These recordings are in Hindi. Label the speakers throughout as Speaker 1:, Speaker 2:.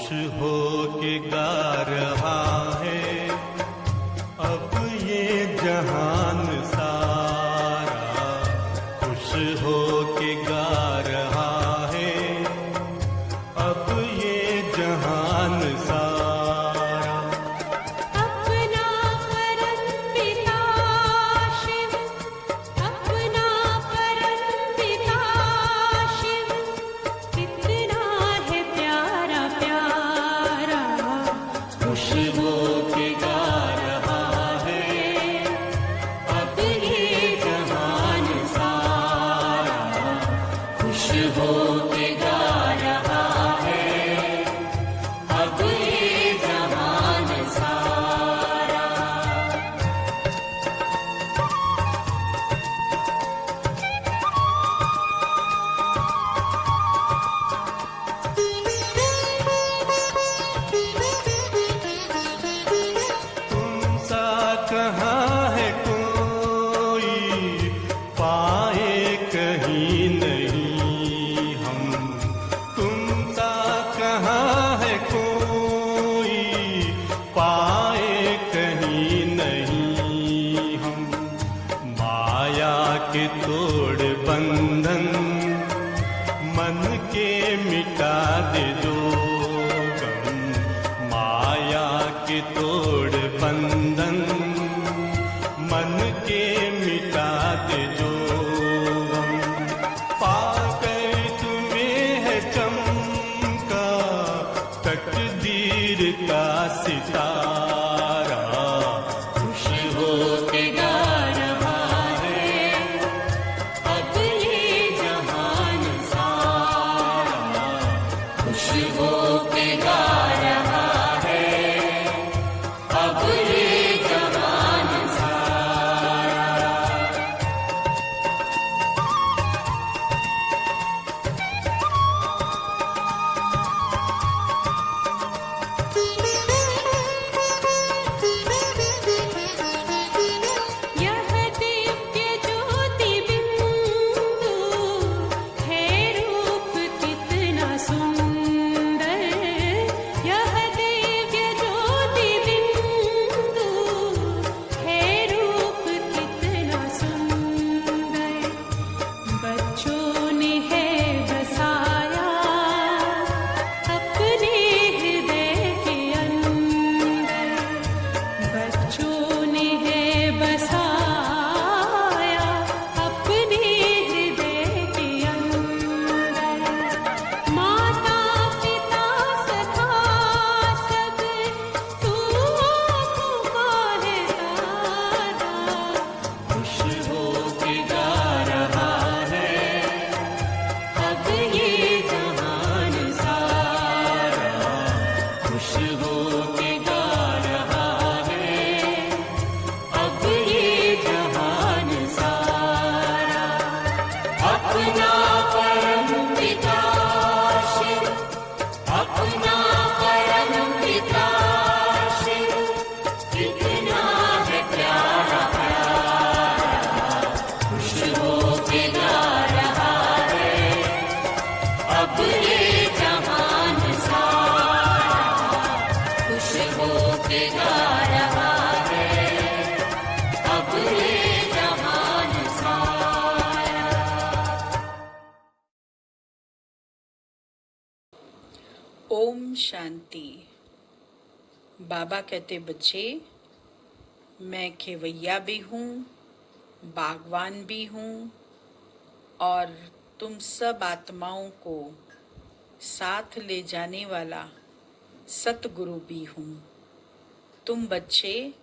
Speaker 1: हो के गा रहा है अब ये जहान सारा, खुश हो के गा रहा है अब ये जहान सारा।
Speaker 2: अपना परमपिता शिव, अपना परमपिता शिव, कितना है प्यारा प्यारा,
Speaker 1: खुश हो के गा रहा है अब ये जहान सारा, खुश हो के गा रहा है अब ये जहान सारा। तुम सा कहाँ है कोई पाए कहीं नहीं हम, तुम सा कहाँ है कोई पाए कहीं नहीं हम। माया के तोड़ बंधन मन के मिटा दे दो गम, माया के तोड़ बंधन मन के मिटा दे जो गम। पाकर तुम्हें है चमका तकदीर का सितारा, खुश हो के गा रहा है अब ये जहान सारा, खुश हो के गा रहा है अब ये जहान सारा।
Speaker 2: यह दिव्य ज्योति बिंदु है रूप कितना सुंदर, यह दिव्य ज्योति बिंदु है रूप कितना सुंदर। बच्चों ने है बसाया अपने हृदय के अंदर, बच्चों ने है बसाया अपने हृदय के अंदर। माता पिता सखा सब तू आँखों का है तारा,
Speaker 1: खुश हो के गा रहा है अब ये जहान सारा, खुश हो के गा रहा है अब ये जहान सारा। अपना परम पिता शिव, अपना परम पिता शिव, कितना है प्यारा प्यारा, खुश हो के गा रहा है अब ये जहान सारा, खुश हो के गा रहा है अब ये जहान सारा।
Speaker 3: ओम शांति। बाबा कहते बच्चे, मैं खेवैया भी हूँ, बागवान भी हूँ और तुम सब आत्माओं को साथ ले जाने वाला सतगुरु भी हूँ। तुम बच्चे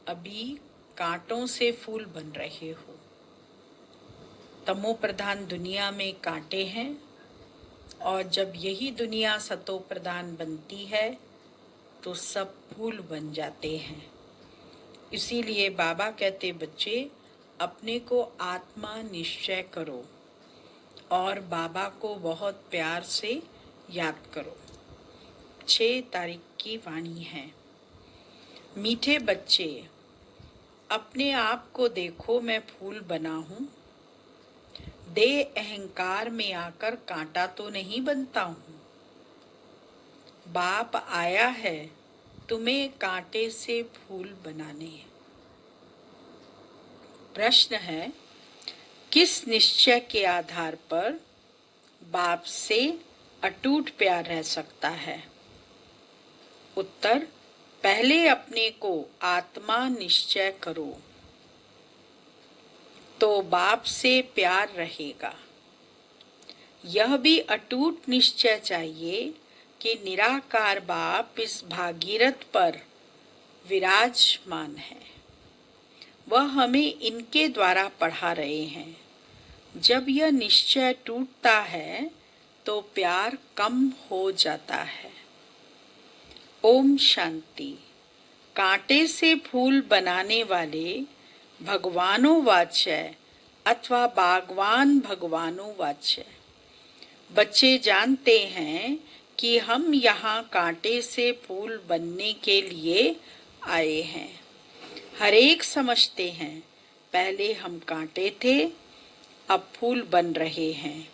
Speaker 3: अभी कांटों से फूल बन रहे हो। तमो प्रधान दुनिया में कांटे हैं और जब यही दुनिया सतो प्रधान बनती है तो सब फूल बन जाते हैं। इसीलिए बाबा कहते बच्चे अपने को आत्मा निश्चय करो और बाबा को बहुत प्यार से याद करो। 6 तारीख की वाणी है। मीठे बच्चे, अपने आप को देखो, मैं फूल बना हूँ। देह अहंकार में आकर कांटा तो नहीं बनता हूँ। बाप आया है तुम्हें कांटे से फूल बनाने। प्रश्न है, किस निश्चय के आधार पर बाप से अटूट प्यार रह सकता है? उत्तर, पहले अपने को आत्मा निश्चय करो तो बाप से प्यार रहेगा। यह भी अटूट निश्चय चाहिए कि निराकार बाप इस भागीरथ पर विराजमान है। वह हमें इनके द्वारा पढ़ा रहे हैं। जब यह निश्चय टूटता है तो प्यार कम हो जाता है। ओम शांति। कांटे से फूल बनाने वाले भगवानों वाच्य अथवा बागवान भगवानों वाच्य। बच्चे जानते हैं कि हम यहाँ कांटे से फूल बनने के लिए आए हैं। हर एक समझते हैं पहले हम कांटे थे, अब फूल बन रहे हैं।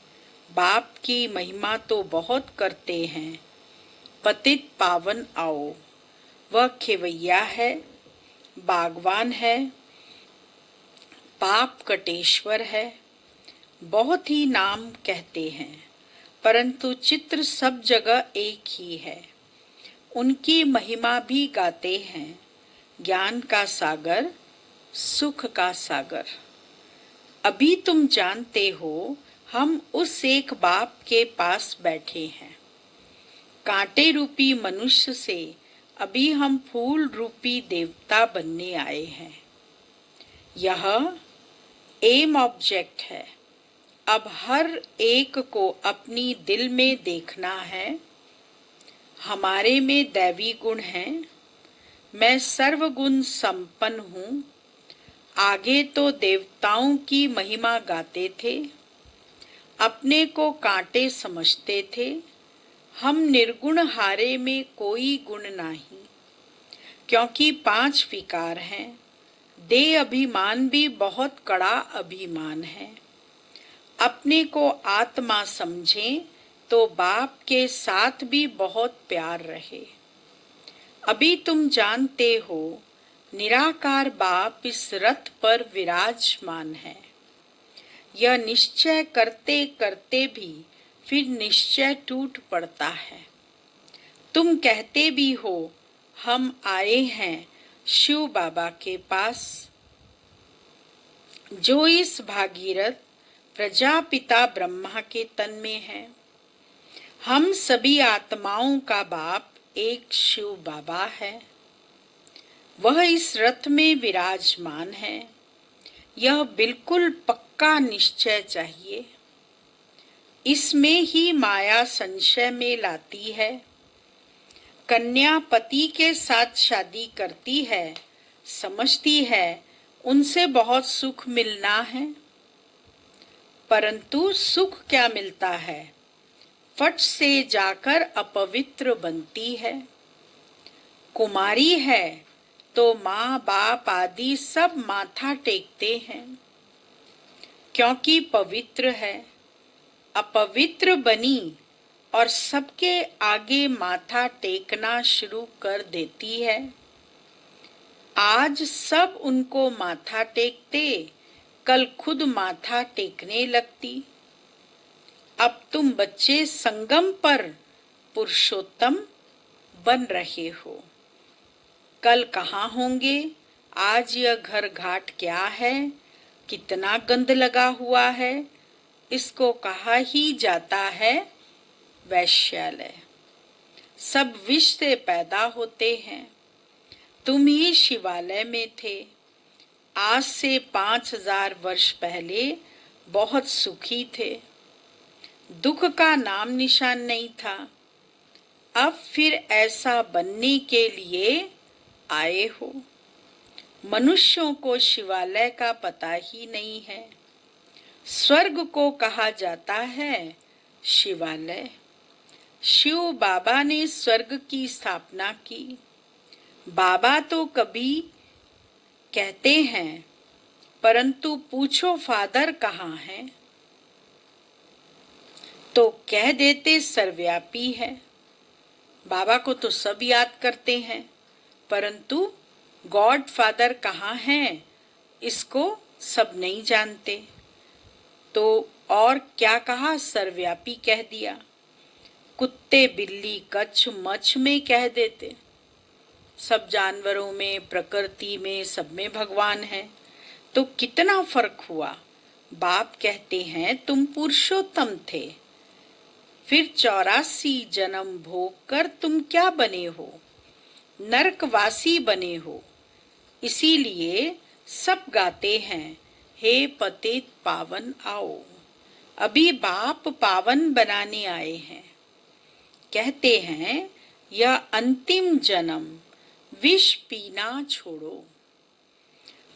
Speaker 3: बाप की महिमा तो बहुत करते हैं। पतित पावन आओ। वह खेवैया है, बागवान है, पाप कटेश्वर है। बहुत ही नाम कहते हैं, परंतु चित्र सब जगह एक ही है। उनकी महिमा भी गाते हैं। ज्ञान का सागर, सुख का सागर। अभी तुम जानते हो हम उस एक बाप के पास बैठे हैं। कांटे रूपी मनुष्य से अभी हम फूल रूपी देवता बनने आए हैं। यह एम ऑब्जेक्ट है। अब हर एक को अपनी दिल में देखना है। हमारे में दैवी गुण हैं। मैं सर्वगुण संपन्न हूँ। आगे तो देवताओं की महिमा गाते थे, अपने को कांटे समझते थे। हम निर्गुण हारे में कोई गुण नहीं, क्योंकि 5 विकार हैं। देह अभिमान भी बहुत कड़ा अभिमान है। अपने को आत्मा समझें तो बाप के साथ भी बहुत प्यार रहे। अभी तुम जानते हो निराकार बाप इस रथ पर विराजमान है। यह निश्चय करते करते भी फिर निश्चय टूट पड़ता है। तुम कहते भी हो हम आए हैं शिव बाबा के पास, जो इस भागीरथ प्रजापिता ब्रह्मा के तन में है। हम सभी आत्माओं का बाप एक शिव बाबा है। वह इस रथ में विराजमान है। यह बिल्कुल पक्का निश्चय चाहिए। इसमें ही माया संशय में लाती है। कन्या पति के साथ शादी करती है, समझती है उनसे बहुत सुख मिलना है, परंतु सुख क्या मिलता है? फट से जाकर अपवित्र बनती है। कुमारी है तो माँ बाप आदि सब माथा टेकते हैं, क्योंकि पवित्र है। अपवित्र बनी और सबके आगे माथा टेकना शुरू कर देती है। आज सब उनको माथा टेकते, कल खुद माथा टेकने लगती। अब तुम बच्चे संगम पर पुरुषोत्तम बन रहे हो। कल कहाँ होंगे? आज यह घर घाट क्या है? कितना गंद लगा हुआ है। इसको कहा ही जाता है वैश्यालय। सब विष से पैदा होते हैं। तुम ही शिवालय में थे। आज से 5000 वर्ष पहले बहुत सुखी थे। दुख का नाम निशान नहीं था। अब फिर ऐसा बनने के लिए आए हो। मनुष्यों को शिवालय का पता ही नहीं है। स्वर्ग को कहा जाता है शिवालय। शिव बाबा ने स्वर्ग की स्थापना की। बाबा तो कभी कहते हैं, परंतु पूछो फादर कहाँ हैं, तो कह देते सर्वव्यापी है। बाबा को तो सब याद करते हैं, परंतु गॉड फादर कहाँ हैं इसको सब नहीं जानते। तो और क्या कहा, सर्वव्यापी कह दिया। कुत्ते बिल्ली कच्छ मच्छ में कह देते। सब जानवरों में, प्रकृति में, सब में भगवान है। तो कितना फर्क हुआ। बाप कहते हैं तुम पुरुषोत्तम थे, फिर 84 जन्म भोग कर तुम क्या बने हो, नरकवासी बने हो। इसीलिए सब गाते हैं, हे पतित पावन आओ। अभी बाप पावन बनाने आए हैं। कहते हैं यह अंतिम जन्म, विष पीना छोड़ो।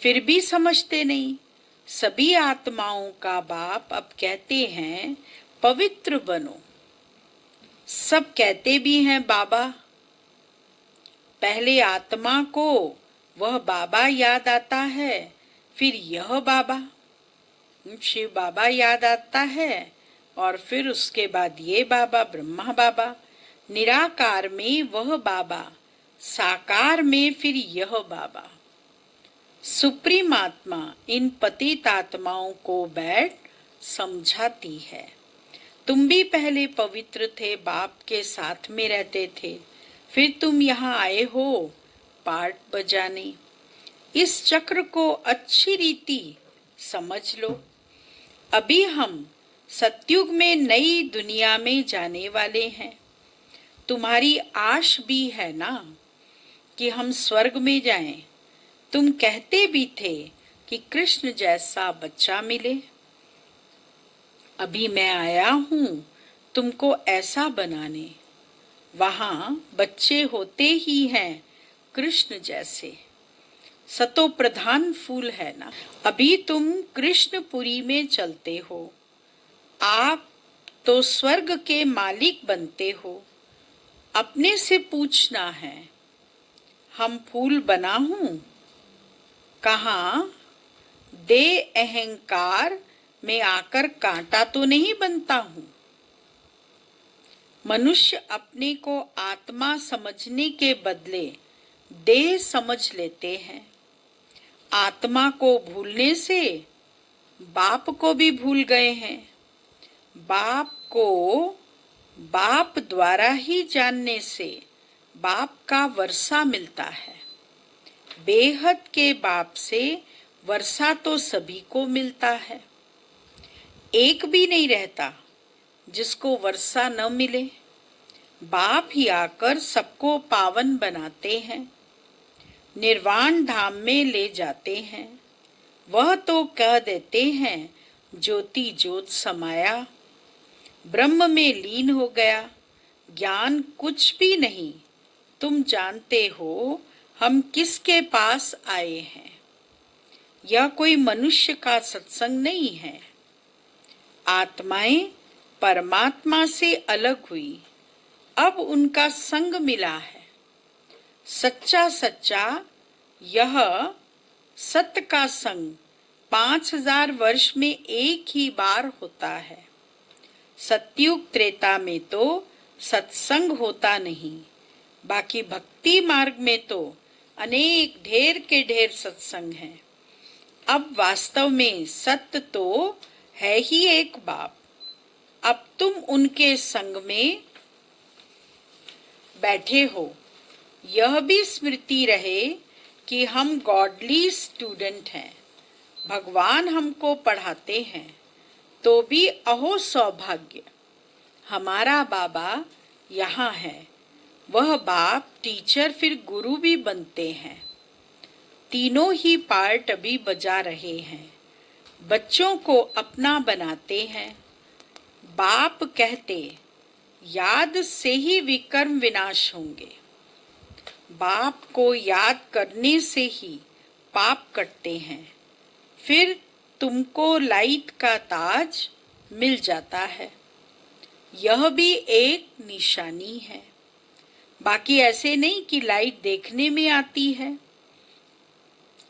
Speaker 3: फिर भी समझते नहीं। सभी आत्माओं का बाप अब कहते हैं पवित्र बनो। सब कहते भी हैं बाबा। पहले आत्मा को वह बाबा याद आता है, फिर यह बाबा शिव बाबा याद आता है, और फिर उसके बाद ये बाबा ब्रह्मा बाबा। निराकार में वह बाबा, साकार में फिर यह बाबा। सुप्रीम आत्मा इन पतित आत्माओं को बैठ समझाती है। तुम भी पहले पवित्र थे, बाप के साथ में रहते थे, फिर तुम यहाँ आए हो पार्ट बजाने। इस चक्र को अच्छी रीति समझ लो। अभी हम सतयुग में नई दुनिया में जाने वाले हैं। तुम्हारी आश भी है ना कि हम स्वर्ग में जाएं। तुम कहते भी थे कि कृष्ण जैसा बच्चा मिले। अभी मैं आया हूँ तुमको ऐसा बनाने। वहां बच्चे होते ही हैं कृष्ण जैसे। सतो प्रधान फूल है ना। अभी तुम कृष्णपुरी में चलते हो। आप तो स्वर्ग के मालिक बनते हो। अपने से पूछना है, हम फूल बना हूं? कहाँ दे अहंकार में आकर कांटा तो नहीं बनता हूं। मनुष्य अपने को आत्मा समझने के बदले देह समझ लेते हैं। आत्मा को भूलने से बाप को भी भूल गए हैं। बाप को बाप द्वारा ही जानने से बाप का वर्षा मिलता है। बेहद के बाप से वर्षा तो सभी को मिलता है। एक भी नहीं रहता जिसको वर्षा न मिले। बाप ही आकर सबको पावन बनाते हैं, निर्वाण धाम में ले जाते हैं। वह तो कह देते हैं ज्योति ज्योत समाया, ब्रह्म में लीन हो गया। ज्ञान कुछ भी नहीं। तुम जानते हो हम किसके पास आए हैं। यह कोई मनुष्य का सत्संग नहीं है। आत्माएं परमात्मा से अलग हुई, अब उनका संग मिला है। सच्चा सच्चा यह सत्य का संग 5000 वर्ष में एक ही बार होता है। सतयुग त्रेता में तो सत्संग होता नहीं। बाकी भक्ति मार्ग में तो अनेक ढेर के ढेर सत्संग हैं। अब वास्तव में सत्य तो है ही एक बाप। अब तुम उनके संग में बैठे हो। यह भी स्मृति रहे कि हम गॉडली स्टूडेंट हैं। भगवान हमको पढ़ाते हैं, तो भी अहो सौभाग्य, हमारा बाबा यहाँ है। वह बाप टीचर फिर गुरु भी बनते हैं। तीनों ही पार्ट अभी बजा रहे हैं। बच्चों को अपना बनाते हैं। बाप कहते याद से ही विकर्म विनाश होंगे। बाप को याद करने से ही पाप कटते हैं। फिर तुमको लाइट का ताज मिल जाता है। यह भी एक निशानी है। बाकी ऐसे नहीं कि लाइट देखने में आती है।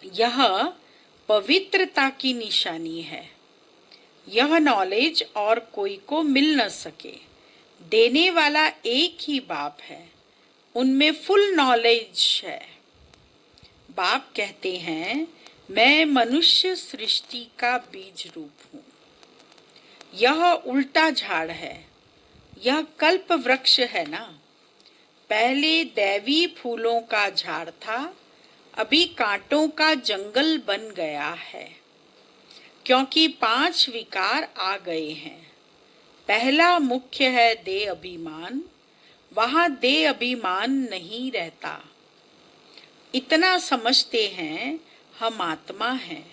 Speaker 3: यह पवित्रता की निशानी है। यह नॉलेज और कोई को मिल न सके। देने वाला एक ही बाप है। उनमें फुल नॉलेज है। बाप कहते हैं मैं मनुष्य सृष्टि का बीज रूप हूँ। यह उल्टा झाड़ है, यह कल्प वृक्ष है ना। पहले दैवी फूलों का झाड़ था, अभी कांटों का जंगल बन गया है, क्योंकि 5 विकार आ गए हैं। पहला मुख्य है देह अभिमान, वहां देह अभिमान नहीं रहता। इतना समझते हैं हम आत्मा हैं,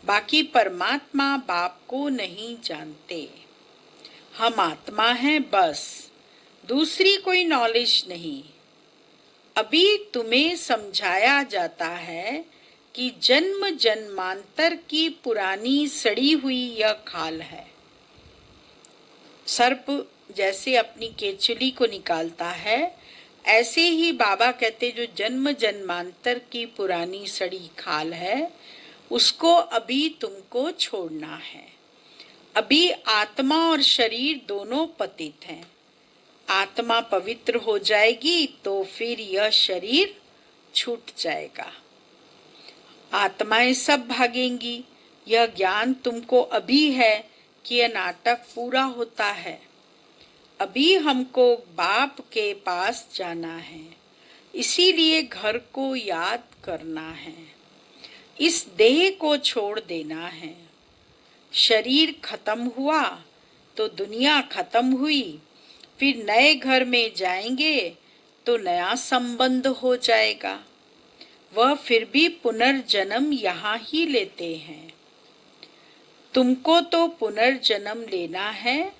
Speaker 3: बाकी परमात्मा बाप को नहीं जानते। हम आत्मा हैं बस, दूसरी कोई नॉलेज नहीं। अभी तुम्हें समझाया जाता है कि जन्म जन्मांतर की पुरानी सड़ी हुई यह खाल है। सर्प जैसे अपनी केचुली को निकालता है, ऐसे ही बाबा कहते जो जन्म जन्मांतर की पुरानी सड़ी खाल है, उसको अभी तुमको छोड़ना है। अभी आत्मा और शरीर दोनों पतित हैं। आत्मा पवित्र हो जाएगी तो फिर यह शरीर छूट जाएगा। आत्माएं सब भागेंगी। यह ज्ञान तुमको अभी है कि यह नाटक पूरा होता है। अभी हमको बाप के पास जाना है, इसीलिए घर को याद करना है, इस देह को छोड़ देना है। शरीर खत्म हुआ तो दुनिया खत्म हुई, फिर नए घर में जाएंगे तो नया संबंध हो जाएगा। वह फिर भी पुनर्जन्म यहाँ ही लेते हैं। तुमको तो पुनर्जन्म लेना है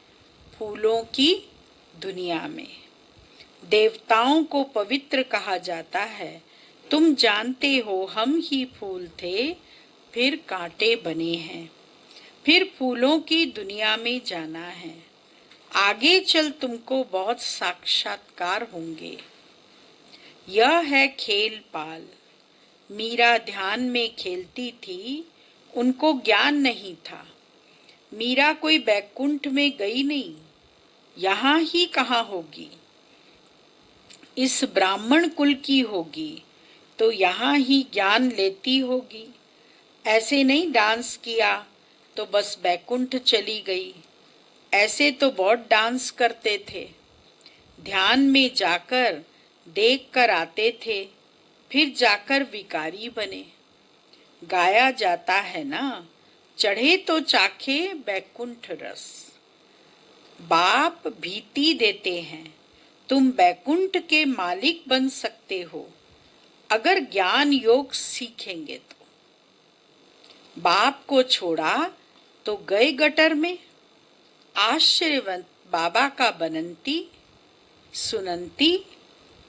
Speaker 3: फूलों की दुनिया में। देवताओं को पवित्र कहा जाता है। तुम जानते हो हम ही फूल थे, फिर कांटे बने हैं, फिर फूलों की दुनिया में जाना है। आगे चल तुमको बहुत साक्षात्कार होंगे। यह है खेल पाल। मीरा ध्यान में खेलती थी, उनको ज्ञान नहीं था। मीरा कोई बैकुंठ में गई नहीं, यहाँ ही कहाँ होगी। इस ब्राह्मण कुल की होगी तो यहाँ ही ज्ञान लेती होगी। ऐसे नहीं डांस किया तो बस बैकुंठ चली गई। ऐसे तो बहुत डांस करते थे, ध्यान में जाकर देख कर आते थे, फिर जाकर विकारी बने। गाया जाता है ना, चढ़े तो चाखे बैकुंठ रस। बाप भीति देते हैं, तुम बैकुंठ के मालिक बन सकते हो अगर ज्ञान योग सीखेंगे तो। बाप को छोड़ा तो गए गटर में। आश्चर्यवंत बाबा का बनंती, सुनंती,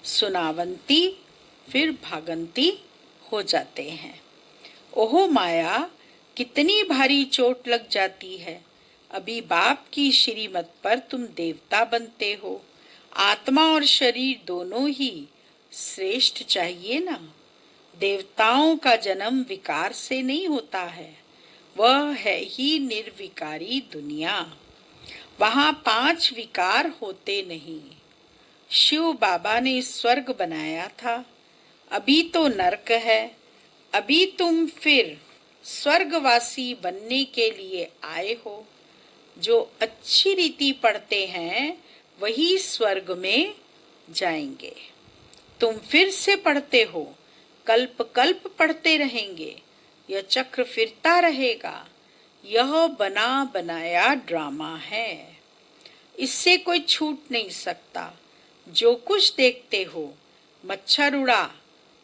Speaker 3: सुनावंती, फिर भागंती हो जाते हैं। ओहो माया, कितनी भारी चोट लग जाती है। अभी बाप की श्रीमत पर तुम देवता बनते हो। आत्मा और शरीर दोनों ही श्रेष्ठ चाहिए ना। देवताओं का जन्म विकार से नहीं होता है, वह है ही निर्विकारी दुनिया। वहां 5 विकार होते नहीं। शिव बाबा ने स्वर्ग बनाया था, अभी तो नरक है। अभी तुम फिर स्वर्गवासी बनने के लिए आए हो। जो अच्छी रीति पढ़ते हैं वही स्वर्ग में जाएंगे। तुम फिर से पढ़ते हो, कल्प कल्प पढ़ते रहेंगे। यह चक्र फिरता रहेगा। यह बना बनाया ड्रामा है, इससे कोई छूट नहीं सकता। जो कुछ देखते हो, मच्छर उड़ा,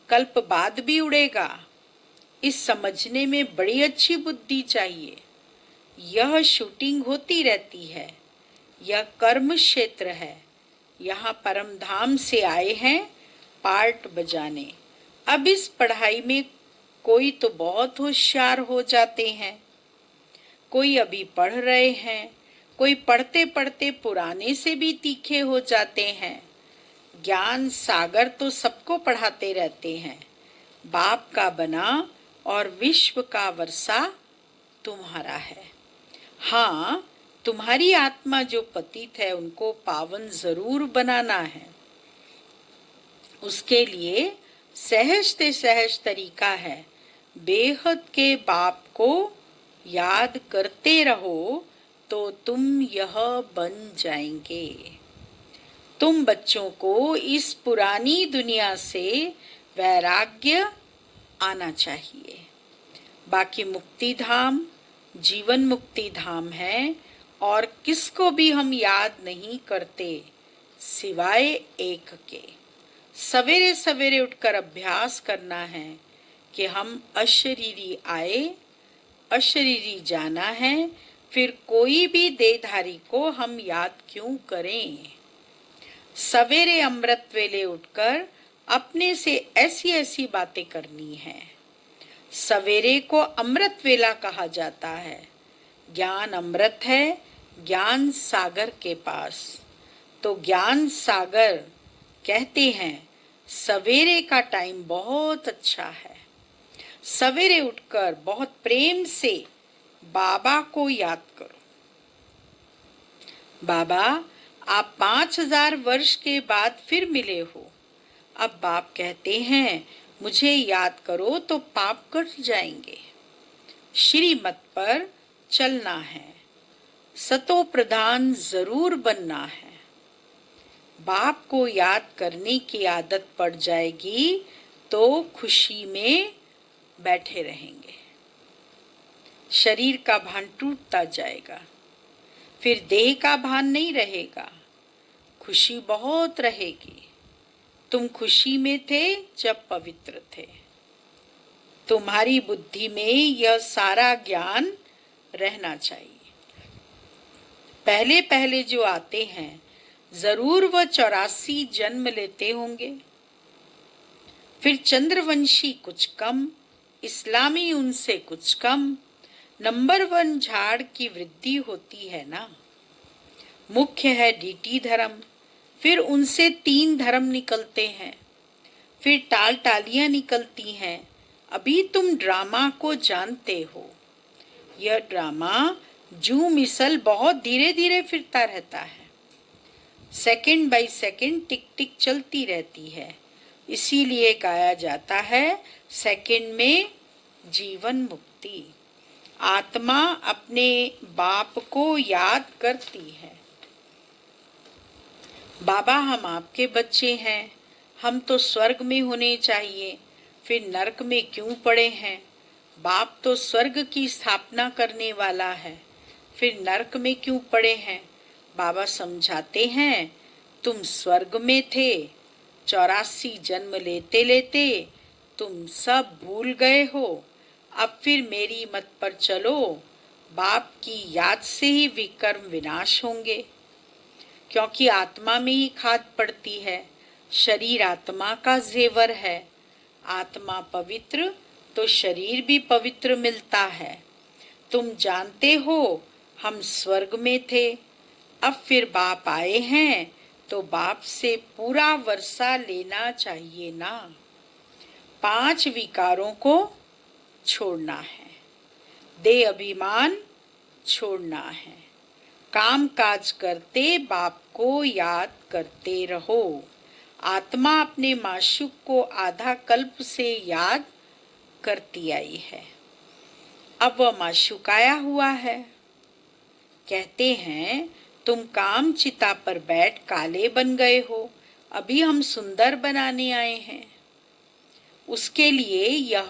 Speaker 3: कल्प बाद भी उड़ेगा। इस समझने में बड़ी अच्छी बुद्धि चाहिए। यह शूटिंग होती रहती है। यह कर्म क्षेत्र है। यहाँ परम धाम से आए हैं पार्ट बजाने। अब इस पढ़ाई में कोई तो बहुत होशियार हो जाते हैं, कोई अभी पढ़ रहे हैं, कोई पढ़ते पढ़ते पुराने से भी तीखे हो जाते हैं। ज्ञान सागर तो सबको पढ़ाते रहते हैं। बाप का बना और विश्व का वर्षा तुम्हारा है। हाँ, तुम्हारी आत्मा जो पतित है उनको पावन जरूर बनाना है। उसके लिए सहज से सहज तरीका है, बेहद के बाप को याद करते रहो तो तुम यह बन जाएंगे। तुम बच्चों को इस पुरानी दुनिया से वैराग्य आना चाहिए। बाकी मुक्ति धाम जीवन मुक्ति धाम है और किसको भी हम याद नहीं करते सिवाय एक के। सवेरे सवेरे उठकर अभ्यास करना है कि हम अशरीरी आए, अशरीरी जाना है, फिर कोई भी देहधारी को हम याद क्यों करें। सवेरे अमृत वेले उठकर अपने से ऐसी ऐसी बातें करनी है। सवेरे को अमृत वेला कहा जाता है। ज्ञान अमृत है ज्ञान सागर के पास। तो ज्ञान सागर कहते हैं सवेरे का टाइम बहुत अच्छा है। सवेरे उठकर बहुत प्रेम से बाबा को याद करो। बाबा, आप 5000 वर्ष के बाद फिर मिले हो। अब बाप कहते हैं मुझे याद करो तो पाप कट जाएंगे। श्रीमत पर चलना है, सतो प्रधान जरूर बनना है। बाप को याद करने की आदत पड़ जाएगी तो खुशी में बैठे रहेंगे। शरीर का भान टूटता जाएगा, फिर देह का भान नहीं रहेगा, खुशी बहुत रहेगी। तुम खुशी में थे जब पवित्र थे। तुम्हारी बुद्धि में यह सारा ज्ञान रहना चाहिए। पहले पहले जो आते हैं जरूर वह 84 जन्म लेते होंगे। फिर चंद्रवंशी कुछ कम, इस्लामी उनसे कुछ कम। नंबर 1 झाड़ की वृद्धि होती है ना। मुख्य है डीटी धर्म, फिर उनसे 3 धर्म निकलते हैं, फिर टाल टालियां निकलती हैं। अभी तुम ड्रामा को जानते हो। यह ड्रामा जू मिसल बहुत धीरे धीरे फिरता रहता है। सेकंड बाय सेकंड टिक टिक चलती रहती है। इसीलिए कहा जाता है सेकंड में जीवन मुक्ति। आत्मा अपने बाप को याद करती है। बाबा, हम आपके बच्चे हैं, हम तो स्वर्ग में होने चाहिए, फिर नरक में क्यों पड़े हैं। बाप तो स्वर्ग की स्थापना करने वाला है, फिर नरक में क्यों पड़े हैं। बाबा समझाते हैं तुम स्वर्ग में थे, 84 जन्म लेते लेते तुम सब भूल गए हो। अब फिर मेरी मत पर चलो। बाप की याद से ही विकर्म विनाश होंगे, क्योंकि आत्मा में ही खाद पड़ती है। शरीर आत्मा का जेवर है। आत्मा पवित्र तो शरीर भी पवित्र मिलता है। तुम जानते हो हम स्वर्ग में थे, अब फिर बाप आए हैं तो बाप से पूरा वर्षा लेना चाहिए ना। 5 विकारों को छोड़ना है, देह अभिमान छोड़ना है। काम काज करते बाप को याद करते रहो। आत्मा अपने माशूक को आधा कल्प से याद करती आई है। अब वह माशूक आया हुआ है। कहते हैं तुम काम चिता पर बैठ काले बन गए हो, अभी हम सुंदर बनाने आए हैं। उसके लिए यह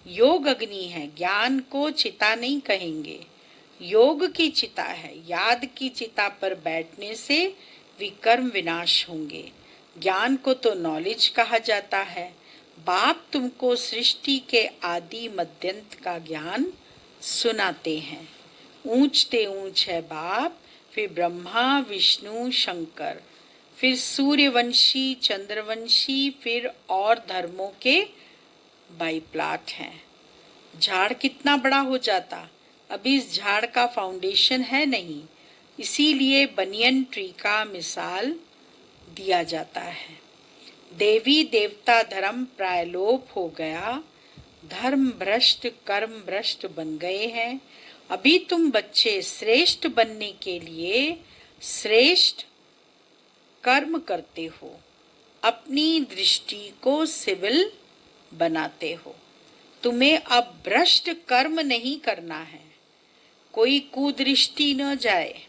Speaker 3: योग अग्नि है। ज्ञान को चिता नहीं कहेंगे, योग की चिता है। याद की चिता पर बैठने से विकर्म विनाश होंगे। ज्ञान को तो नॉलेज कहा जाता है। बाप तुमको सृष्टि के आदि मध्यंत का ज्ञान सुनाते हैं। ऊंचते ऊंच है बाप, फिर ब्रह्मा विष्णु शंकर, फिर सूर्यवंशी चंद्रवंशी, फिर और धर्मों के बाईप्लाट हैं। झाड़ कितना बड़ा हो जाता, अभी इस झाड़ का फाउंडेशन है नहीं, इसीलिए बनियन ट्री का मिसाल दिया जाता है। देवी देवता धर्म प्राय लोप हो गया, धर्म भ्रष्ट कर्म भ्रष्ट बन गए हैं। अभी तुम बच्चे श्रेष्ठ बनने के लिए श्रेष्ठ कर्म करते हो। अपनी दृष्टि को सिविल बनाते हो। तुम्हें अब भ्रष्ट कर्म नहीं करना है, कोई कुदृष्टि न जाए।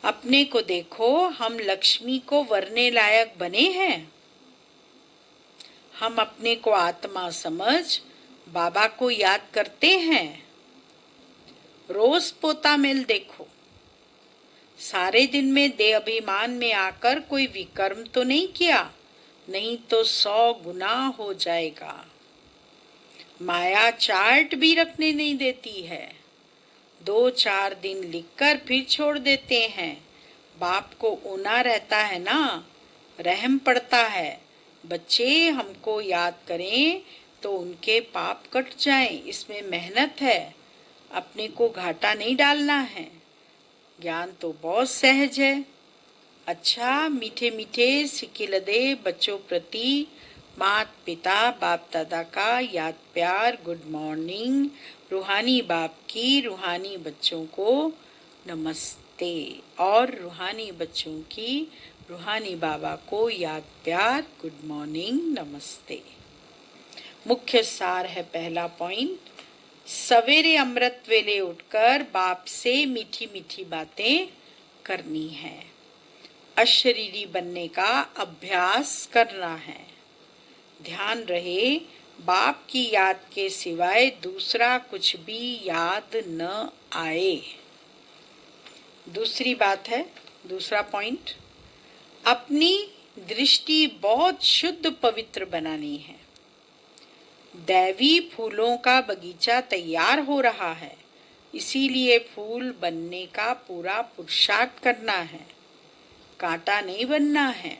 Speaker 3: अपने को देखो, हम लक्ष्मी को वरने लायक बने हैं। हम अपने को आत्मा समझ बाबा को याद करते हैं। रोज पोता मेल देखो, सारे दिन में देह अभिमान में आकर कोई विकर्म तो नहीं किया, नहीं तो 100 गुना हो जाएगा। माया चार्ट भी रखने नहीं देती है, 2-4 दिन लिखकर फिर छोड़ देते हैं। बाप को ऊना रहता है ना, रहम पड़ता है। बच्चे हमको याद करें तो उनके पाप कट जाएं, इसमें मेहनत है, अपने को घाटा नहीं डालना है। ज्ञान तो बहुत सहज है। अच्छा, मीठे मीठे सिकिलदे बच्चों प्रति मात पिता बाप दादा का याद प्यार, गुड मॉर्निंग। रूहानी बाप की रूहानी बच्चों को नमस्ते और रूहानी बच्चों की रूहानी बाबा को याद प्यार, गुड मॉर्निंग, नमस्ते। मुख्य सार है पहला पॉइंट, सवेरे अमृत वेले उठकर बाप से मीठी मीठी बातें करनी है। अशरीरी बनने का अभ्यास करना है। ध्यान रहे, बाप की याद के सिवाय दूसरा कुछ भी याद न आए। दूसरी बात है, दूसरा पॉइंट, अपनी दृष्टि बहुत शुद्ध पवित्र बनानी है। दैवी फूलों का बगीचा तैयार हो रहा है, इसीलिए फूल बनने का पूरा पुरुषार्थ करना है, कांटा नहीं बनना है।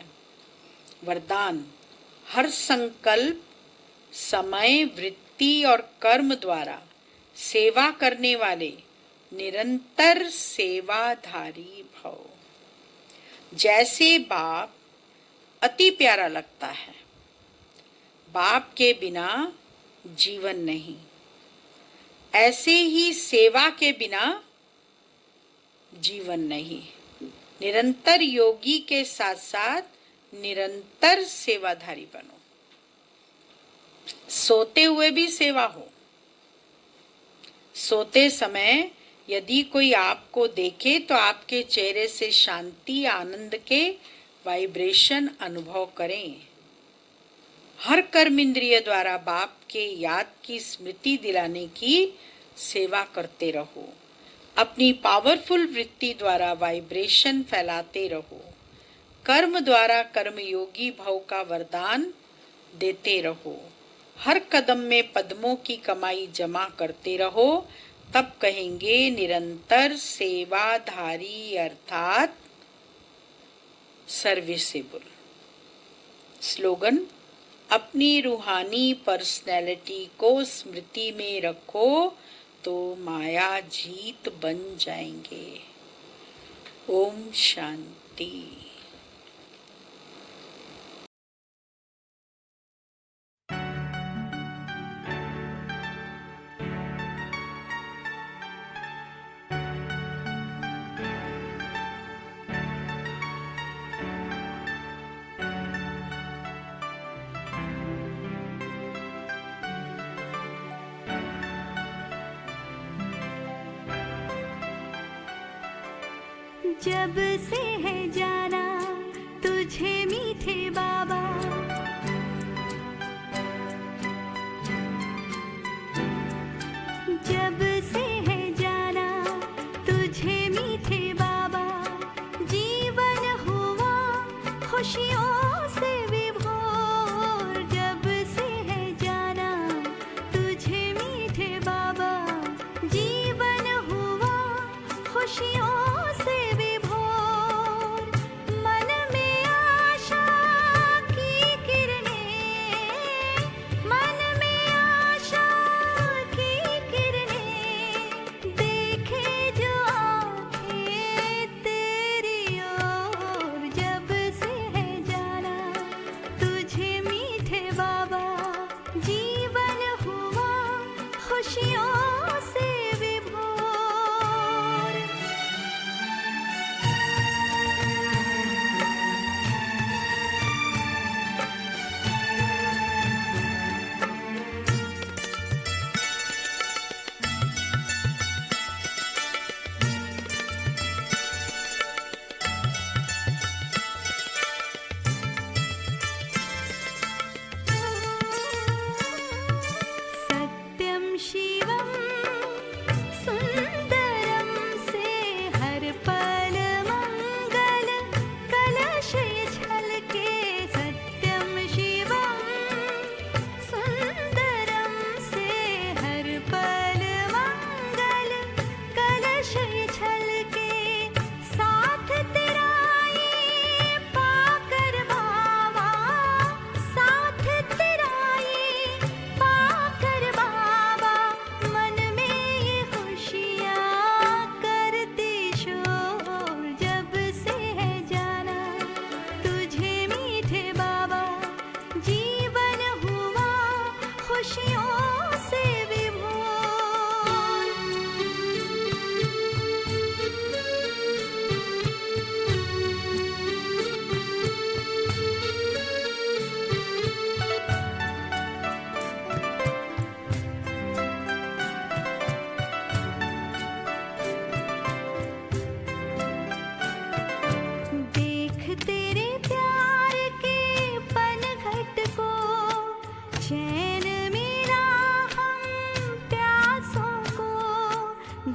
Speaker 3: वरदान, हर संकल्प, समय, वृत्ति और कर्म द्वारा सेवा करने वाले निरंतर सेवाधारी भव। जैसे बाप अति प्यारा लगता है, बाप के बिना जीवन नहीं, ऐसे ही सेवा के बिना जीवन नहीं। निरंतर योगी के साथ साथ निरंतर सेवाधारी बनो। सोते हुए भी सेवा हो। सोते समय यदि कोई आपको देखे तो आपके चेहरे से शांति, आनंद के वाइब्रेशन अनुभव करें। हर कर्म इंद्रिय द्वारा बाप के याद की स्मृति दिलाने की सेवा करते रहो। अपनी पावरफुल वृत्ति द्वारा वाइब्रेशन फैलाते रहो। कर्म द्वारा कर्मयोगी भव का वरदान देते रहो। हर कदम में पद्मों की कमाई जमा करते रहो, तब कहेंगे निरंतर सेवाधारी अर्थात सर्विसेबल। स्लोगन, अपनी रूहानी पर्सनैलिटी को स्मृति में रखो तो माया जीत बन जाएंगे। ओम शांति।
Speaker 2: जब से है जाना तुझे मीठे बाबा, जब से है जाना तुझे मीठे बाबा, जीवन हुआ खुशियों से विभोर। जब से है जाना तुझे मीठे बाबा, जीवन हुआ खुशियों से विभोर। मन में आशा की किरणें, मन में आशा की किरणें, देखे जो आँखें तेरी ओर। जब से है जाना तुझे मीठे बाबा, जीवन हुआ खुशियों से विभोर।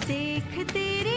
Speaker 2: देख तेरे